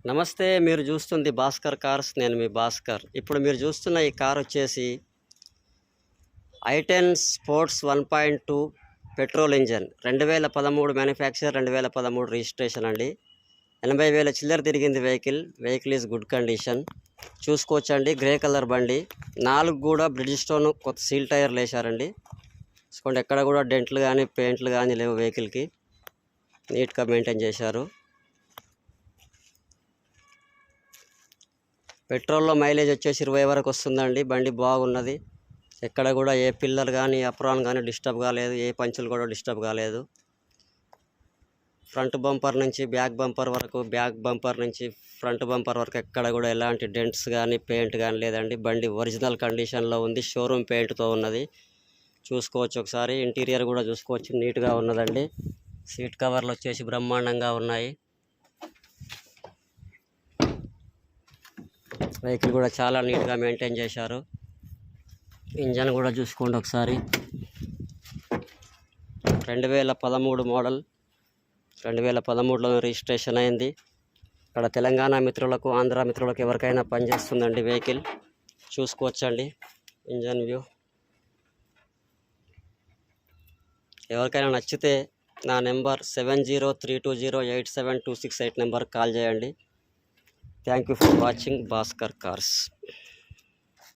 నమస్తే, మీరు చూస్తుంది భాస్కర్ కార్స్. నేను మీ భాస్కర్. ఇప్పుడు మీరు చూస్తున్న ఈ కార్ వచ్చేసి i10 sports 1.2 petrol engine, 2013 manufacture, 2013 registration అండి. 80,000 చిల్లర తిరిగింది. Vehicle is good condition. చూసుకోవచ్చండి, గ్రే కలర్ బండి. 4 కూడా బ్రిడ్జ్ స్టోన్ కొత్త సీల్ టైర్లు వేశారండి. చూసుకోండి, ఎక్కడ కూడా డెంట్లు కానీ పెయింట్లు కానీ లేవు. వెహికల్కి నీట్గా మెయింటైన్ చేశారు. పెట్రోల్లో మైలేజ్ వచ్చేసి 20 వరకు వస్తుందండి. బండి బాగున్నది. ఎక్కడ కూడా ఏ పిల్లర్ కానీ అప్రాన్ కానీ డిస్టర్బ్ కాలేదు. ఏ పంచులు కూడా డిస్టర్బ్ కాలేదు. ఫ్రంట్ బంపర్ నుంచి బ్యాక్ బంపర్ వరకు, బ్యాక్ బంపర్ నుంచి ఫ్రంట్ బంపర్ వరకు ఎక్కడ కూడా ఎలాంటి డెంట్స్ కానీ పెయింట్ కానీ లేదండి. బండి ఒరిజినల్ కండిషన్లో ఉంది. షోరూమ్ పెయింట్తో ఉన్నది. చూసుకోవచ్చు ఒకసారి. ఇంటీరియర్ కూడా చూసుకోవచ్చు, నీట్గా ఉన్నదండి. సీట్ కవర్లు వచ్చేసి బ్రహ్మాండంగా ఉన్నాయి. వెహికల్ కూడా చాలా నీట్గా మెయింటైన్ చేశారు. ఇంజన్ కూడా చూసుకోండి ఒకసారి. 2013 మోడల్, 2013లో రిజిస్ట్రేషన్ అయింది. ఇక్కడ తెలంగాణ మిత్రులకు, ఆంధ్ర మిత్రులకు ఎవరికైనా పనిచేస్తుందండి వెహికల్. చూసుకోవచ్చండి ఇంజన్ వ్యూ. ఎవరికైనా నచ్చితే నా నెంబర్ 7032087268 నెంబర్కి కాల్ చేయండి. Thank you for watching Bhaskar cars.